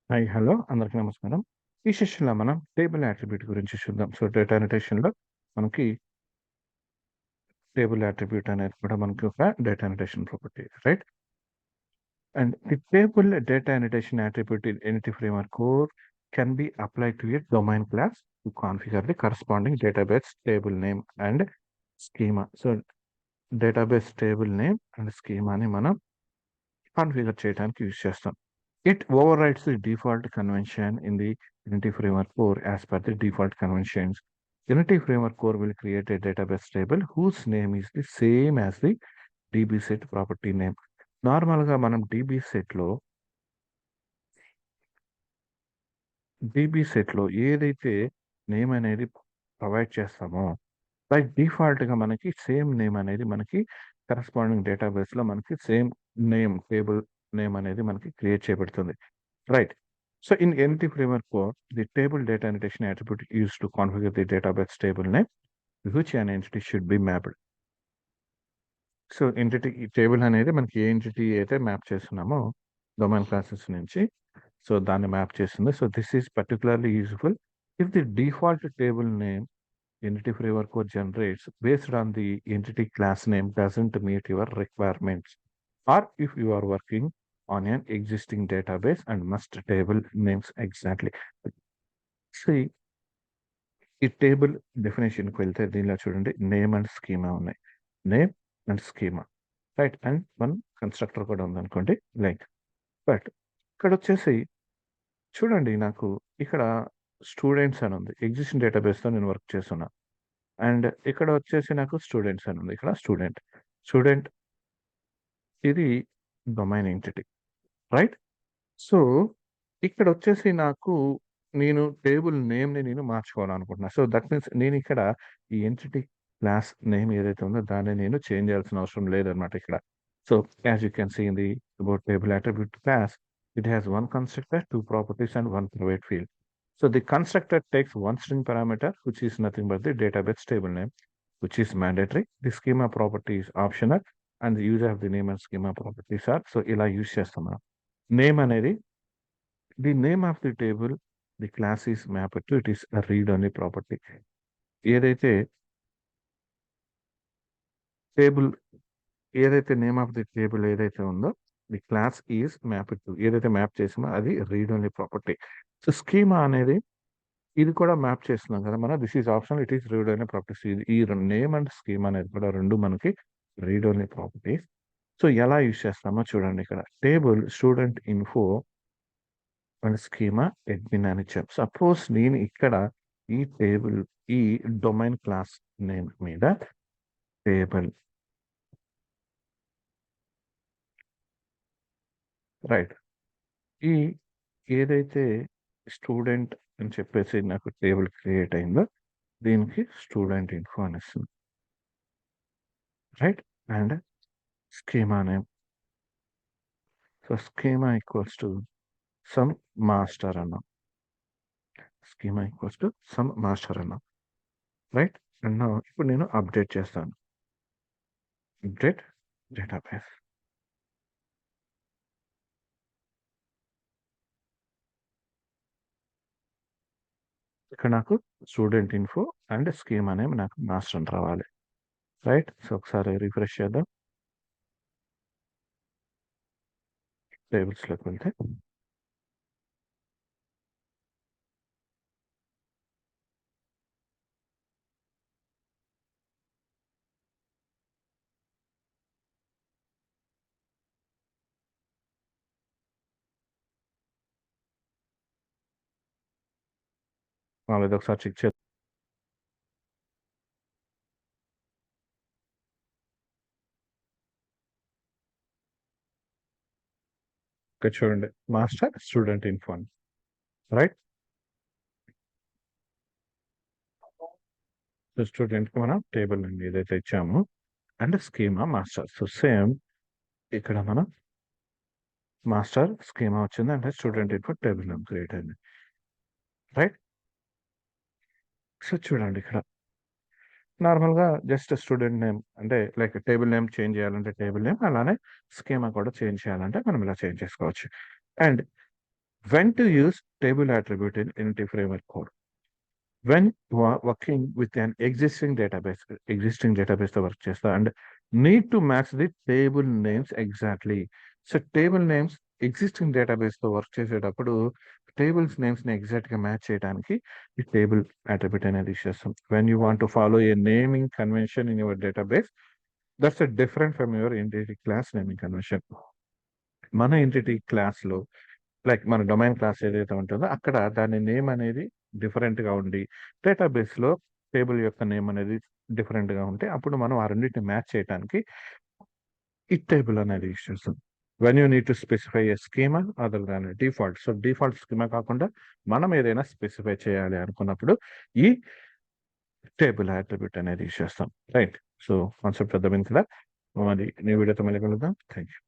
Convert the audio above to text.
Hi. Hello. అందరికి నమస్కారం. ఈ సెషన్‌లో మనం టేబుల్ యాట్రిబ్యూట్ గురించి చూద్దాం. సో, డేటా అనోటేషన్‌లో మనకి టేబుల్ యాట్రిబ్యూట్ అనేది కూడా మనకి ఒక data annotation property. Right? And the table data annotation attribute in Entity Framework core can be applied to a domain class to configure the corresponding database table name and schema. So, database table name and schema ని మనం configure చేయడానికి use చేస్తాం. It overrides the default convention in the Unity Framework core as per the default conventions. Unity Framework core will create a database table whose name is the same as the dbset property name. నార్మల్‌గా మనం DB సెట్‌లో ఏదైతే name అనేది provide చేస్తామో, by డిఫాల్ట్‌గా మనకి same name అనేది మనకి కరస్పాండింగ్ డేటాబేస్‌లో మనకి సేమ్ నేమ్, టేబుల్ నేమ్ అనేది మనకి క్రియేట్ చేయబడుతుంది. Right. So in Entity Framework core, the table data annotation attribute used to configure the database table name, which an entity should be mapped. So entity table అనేది మనకి ఏ entity అయితే map చేస్తున్నామో domain classes నుంచి so దాన్ని map చేస్తుంది. So this is particularly useful if the default table name entity framework code generates based on the entity class name doesn't meet your requirements or if you are working on an existing database and must table names exactly. So ఈ table డెఫినేషన్కి వెళ్తే దీనిలో చూడండి name and schema ఉన్నాయి. Name and schema right and one constructor కూడా ఉందనుకోండి like but ఇక్కడ వచ్చేసి చూడండి నాకు ఇక్కడ స్టూడెంట్స్ అని ఉంది ఎగ్జిస్టింగ్ డేటాబేస్తో నేను వర్క్ చేస్తున్నా అండ్ ఇక్కడ వచ్చేసి నాకు స్టూడెంట్స్ అని ఉంది ఇక్కడ స్టూడెంట్ ఇది డొమైన్ ఎంటిటీ రైట్. సో ఇక్కడ వచ్చేసి నాకు నేను టేబుల్ నేమ్ని నేను మార్చుకోవాలనుకుంటున్నా. సో దట్ మీన్స్ నేను ఇక్కడ ఈ ఎంటిటీ క్లాస్ నేమ్ ఏదైతే ఉందో దాన్ని నేను చేంజ్ చేయాల్సిన అవసరం లేదనమాట ఇక్కడ. So as you can see in the about table attribute class, it has one constructor, two properties, and one private field. So the constructor takes one string parameter, which is nothing but the database table name, which is mandatory. The schema property is optional, and the user of the name and schema properties are so ఇలా use చేస్తాం మనం. Name అనేది the name of the table, the class is mapped to it is a read only property. ఏదైతే table ఏదైతే name of the table ఏదైతే ఉందో the class is mapped to ఏదైతే map చేసామో అది read only property. So schema అనేది ఇది కూడా మ్యాప్ చేస్తున్నాం కదా మనం this is optional it is read only properties. ఈ నేమ్ అండ్ స్కీమా అనేది కూడా రెండు మనకి రీడ్ ఓన్లీ ప్రాపర్టీస్. సో ఎలా యూజ్ చేస్తామో చూడండి ఇక్కడ table student info and schema admin అని ఇచ్చాం. సపోజ్ నేను ఇక్కడ ఈ టేబుల్ ఈ డొమైన్ క్లాస్ నేమ్ మీద టేబుల్ రైట్ ఈ ఏదైతే స్టూడెంట్ అని చెప్పేసి నాకు టేబుల్ క్రియేట్ అయిందో దీనికి స్టూడెంట్ ఇన్ఫో అనేస్తుంది right and schema name. So schema equals to some master అన్నాం. Schema equals to some master అన్నాం రైట్. అండ్ ఇప్పుడు నేను అప్డేట్ చేస్తాను. Update database. ఇక్కడ నాకు student info and schema name నాకు మాస్టర్ అని రావాలి రైట్. సో ఒకసారి రిఫ్రెష్ చేద్దాం. టేబుల్స్లోకి వెళ్తే ఇది ఒకసారి చెక్ చేద్దాం. ఇక్కడ చూడండి మాస్టర్ స్టూడెంట్ ఇన్ఫో అని రైట్. సో స్టూడెంట్కి మనం టేబుల్ నుండి ఏదైతే ఇచ్చామో and schema master. So same ఇక్కడ మనం మాస్టర్ స్కీమా వచ్చింది అంటే student info table name create అయింది రైట్. సో చూడండి ఇక్కడ నార్మల్గా జస్ట్ స్టూడెంట్ నేమ్ అంటే లైక్ టేబుల్ నేమ్ చేంజ్ చేయాలంటే టేబుల్ నేమ్ అలానే స్కీమా కూడా చేంజ్ చేయాలంటే మనం ఇలా చేంజ్ చేసుకోవచ్చు. And When to use table attribute in Unity Framework code? When you are working with an existing database తో వర్క్ చేస్తా and need to match the table names exactly. So table names existing database తో work చేసేటప్పుడు tables names ని exact గా match చేయడానికి ఈ table attribute అనేది use చేస్తాం. When you want to follow A naming convention in your database, that's different from your entity class naming convention. మన entity class లో లైక్ మన డొమైన్ క్లాస్ ఏదైతే ఉంటుందో అక్కడ దాని నేమ్ అనేది డిఫరెంట్ గా ఉండి డేటాబేస్ లో టేబుల్ యొక్క నేమ్ అనేది డిఫరెంట్ గా ఉంటే అప్పుడు మనం ఆ రెండింటిని మ్యాచ్ చేయడానికి ఈ టేబుల్ అనేది యూస్ చేస్తాం. When you need to specify A schema other than default. So default schema కాకుండా మనం ఏదైనా స్పెసిఫై చేయాలి అనుకున్నప్పుడు ఈ టేబుల్ అట్రిబ్యూట్ అనేది యూస్ చేస్తాం. రైట్. సో కాన్సెప్ట్ అర్థమైంది కదా. మరి నీ వీడియోతో మళ్ళీ కలుద్దాం. Thank you.